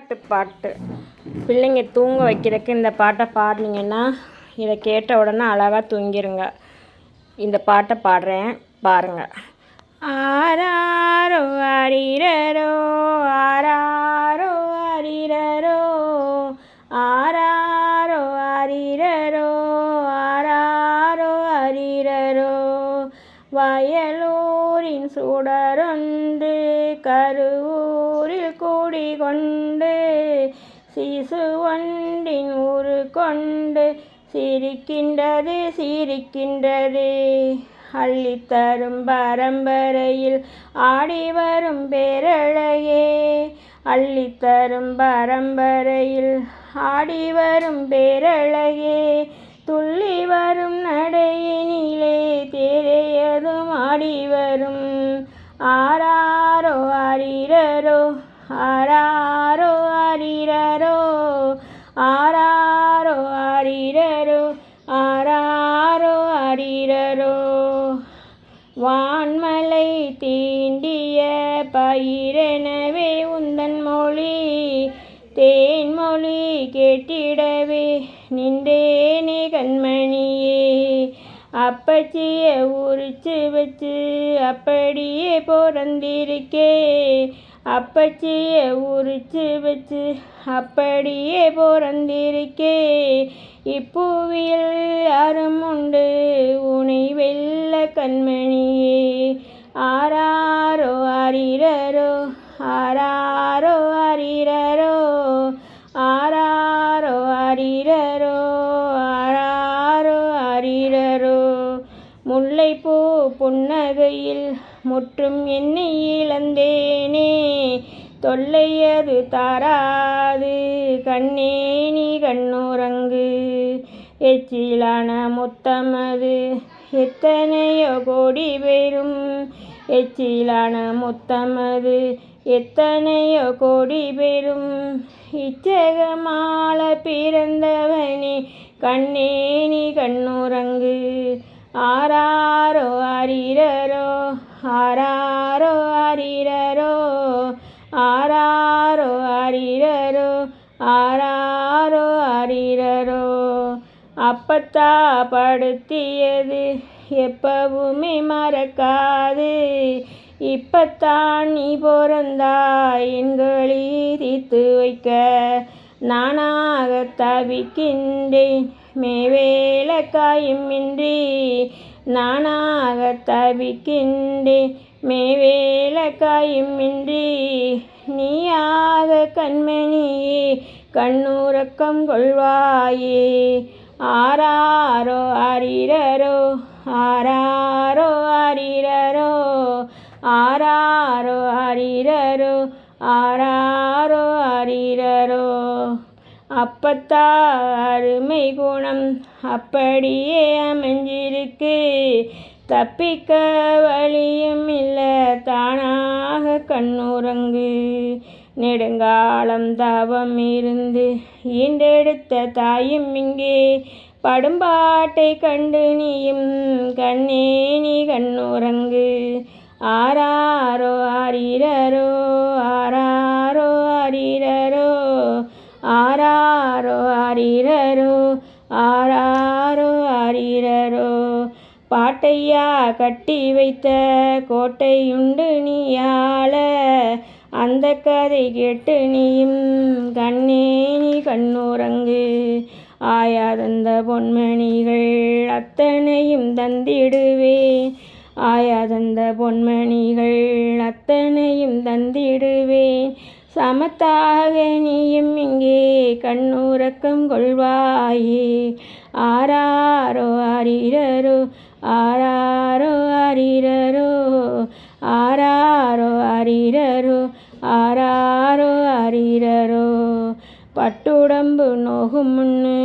தாலாட்டு பாட்டு. பிள்ளைங்க தூங்க வைக்கிறதுக்கு இந்த பாட்டை பாடினீங்கன்னா இதை கேட்ட உடனே அழகாக தூங்கிடுங்க. இந்த பாட்டை பாடுறேன் பாருங்கள். ஆராரோ ஆரிரரோ ஆராரோ ஆரிரரோ ஆராரோ ஆரிரரோ ஆராரோ ஆரிரரோ வயலூரின் சுடரொன்று கருவூரில் கூடிகொண்டு சிசு ஒன்றின் ஊரு கொண்டு சிரிக்கின்றது சிரிக்கின்றது. அள்ளித்தரும் பரம்பரையில் ஆடி வரும் பேரழகே, அள்ளித்தரும் பரம்பரையில் ஆடி வரும் பேரழகே, துள்ளி வரும் நடையினிலே தேரையதும் ஆடி வரும். ஆராரோ ஆரிரரோ ஆராரோ ஆரிரரோ ஆராரோ ஆரிரரோ ஆராரோ ஆரிரரோ. வான்மலை தீண்டிய பயிரெனவே உந்தன் மொழி தேன்மொழி கேட்டிடவே நின்றேனே கண்மணியே. அப்பச்சிய உரிச்சு வச்சு அப்படியே பிறந்திருக்கே, அப்பச்சிய உரிச்சு வச்சு அப்படியே பிறந்திருக்கே. இப்புவியில் யாரும் உண்டு உனை வெல்ல கண்மணியே. ஆராரோ ஆரிரரோ ஆராரோ ஆரிரரோ ஆராரோ ஆரிரரோ ஆராரோ ஆரிரரோ. முல்லைப்பூ புன்னகையில் முற்றும் என்னை இழந்தேனே, தொல்லையது தாராது கண்ணே நீ கண்ணுறங்கு. எச்சிலான முத்தமது எத்தனையோ கோடி பேரும், எச்சிலான முத்தமது எத்தனையோ கோடி பேரும். இச்சகமால பிறந்தவனே கண்ணே நீ கண்ணுறங்கு. ஆராரோ ஆரிரரோ ஆராரோ ஆரிரரோ ஆராரோ ஆரிரரோ ஆராரோ ஆரிரரோ. அப்பத்தா படுத்தியது எப்பவுமே மறக்காது, இப்பத்தான் நீ பிறந்தாய் என்களி தீர்த்து வைக்க. நானாக தவிக்கின்றேன் மேவேலக்காயும் இன்றி, நானாக தவிக்கின்றேன் மேவேலக்காயும் இன்றி. நீயாக கண்மணியே கண்ணுறக்கம் கொள்வாயே. ஆராரோ ஆரிரரோ ஆராரோ ஆரிரரோ ஆராரோ ஆரிரரோ ஆராரோ ஆரிரரோ. அப்பத்தா அருமை குணம் அப்படியே அமைஞ்சிருக்கு, தப்பிக்க வழியும் இல்லை தானாக கண்ணுறங்கு. நெடுங்காலம் தவம் இருந்து ஈண்டெடுத்த தாயும் இங்கே, படும்பாட்டை கண்டு நீயும் கண்ணே நீ கண்ணுறங்கு. ஆராரோ ஆரிரரோ ஆராரோ ஆரிரரோ ஆராரோ ஆரிரரோ ஆராரோ ஆரிரரோ. பாட்டையா கட்டி வைத்த கோட்டையுண்டு நீயாள, அந்த கதை கேட்டு நீயும் கண்ணே நீ கண்ணுறங்கு. ஆயாதந்த பொன்மணிகள் அத்தனையும் தந்திடுவேன், ஆயாதந்த பொன்மணிகள் அத்தனையும் தந்திடுவேன். சமத்தாக நீயும் இங்கே கண்ணுறக்கம் கொள்வாயே. ஆராரோ ஆரிரரோ ஆராரோ ஆரிரரோ ஆராரோ ஆரிரரோ ஆராரோ ஆரிரரோ. பட்டுடம்பு நோகும் முன்னு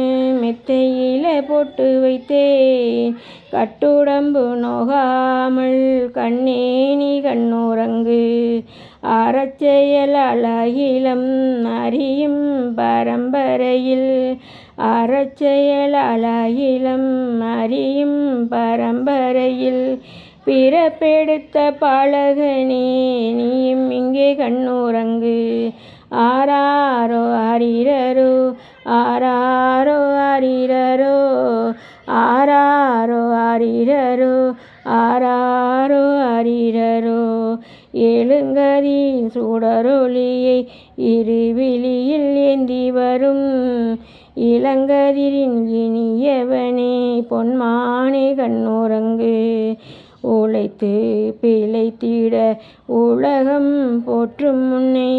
மெத்தையில போட்டு வைத்தேன், கட்டுடம்பு நோகாமல் கண்ணே நீ கண்ணுறங்கு. அறச்செயல் அழகிலம் அறியும் பரம்பரையில், அறச்செயல் அழகிலம் அறியும் பரம்பரையில். பிறப்பெடுத்த பாலகனே நீயும் இங்கே கண்ணுறங்கு. ஆராரோ ஆரிரரோ ஆராரோ ஆரிரரோ ஆராரோ ஆரிரரோ ஆராரோ ஆரிரரோ எழுங்கதின் சுடரொளியை இருவிழியில் ஏந்தி வரும் இளங்கதிரின் இனியவனே பொன்மானே கண்ணுறங்கு உழைத்து பிழைத்திட உலகம் போற்றும் முன்னை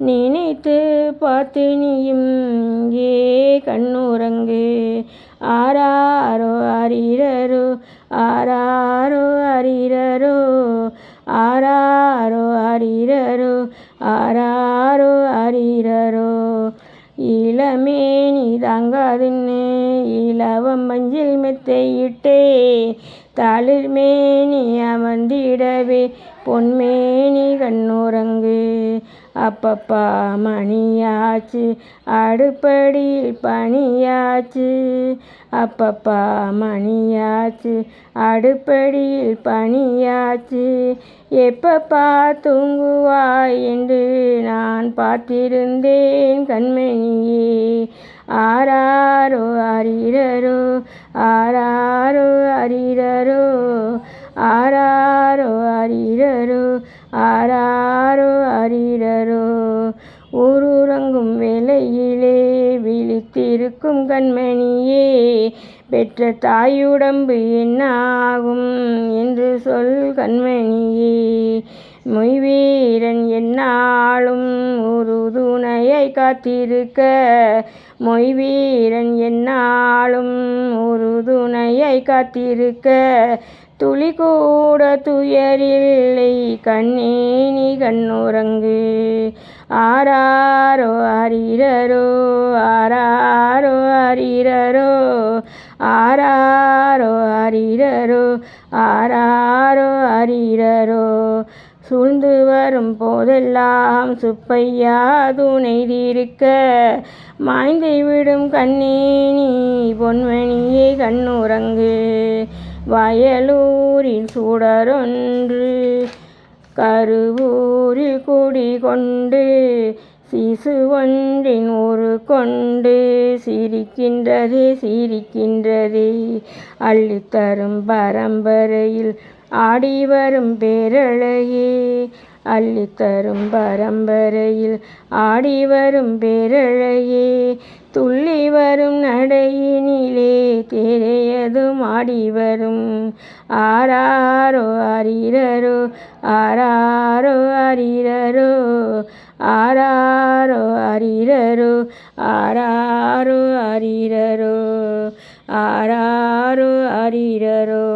நினைத்து பார்த்து நீயும் ஏ கண்ணுறங்கு ஆராரோ ஆரிரரோ ஆராரோ ஆரிரரோ ஆராரோ ஆரிரரோ ஆராரோ ஆரிரரோ இளமேனி தாங்காதுன்னு இலவம் மஞ்சள் மெத்தையிட்டே தளிர்மேனி அமர்ந்திடவே பொன்மேனி கண்ணுறங்கு அப்பப்பா மணியாச்சு அடுப்படியில் பணியாச்சு அப்பப்பா மணியாச்சு அடுப்படியில் பணியாச்சு எப்பப்பா தூங்குவாய் என்று நான் பார்த்திருந்தேன் கண்மணியே ஆராரோ ஆரிரரோ ஆராரோ ஆரிரரோ ஆராரோ ஆரிரரோ ஆராரோ ஆரிரரோ ஊருறங்கும் வேளையிலே விழித்திருக்கும் கண்மணியே பெற்ற தாயுடம்பு என்னாகும் என்று சொல் கண்மணியே மொய்வீரன் என்னாலும் ஒரு துணையை காத்திருக்க மொய்வீரன் என்னாலும் ஒரு துணையை காத்திருக்க துளி கூட துயரில்லை கண்ணே நீ கண்ணுறங்கு ஆராரோ ஆரிரரோ ஆராரோ ஆரிரரோ ஆராரோ ஆரிரரோ ஆராரோ ஆரிரரோ சூழ்ந்து வரும் போதெல்லாம் சுப்பையா துணைதிருக்க மாய்ந்து விடும் கண்ணே நீ பொன்மணியே கண்ணுறங்கு வயலூரில் சுடரொன்று கருவூரில் குடிகொண்டு சிசு ஒன்றின் ஒரு கொண்டு சிரிக்கின்றதே சிரிக்கின்றதே அள்ளித்தரும் பரம்பரையில் ஆடி வரும் பேரழகே அள்ளித்தரும் பரம்பரையில் ஆடி வரும் பேரழகே துள்ளி வரும் நடையினிலே தேரையதும் ஆடி வரும் ஆராரோ ஆரிரரோ ஆராரோ ஆரிரரோ ஆராரோ ஆரிரரோ ஆராரோ ஆரிரரோ ஆராரோ ஆரிரரோ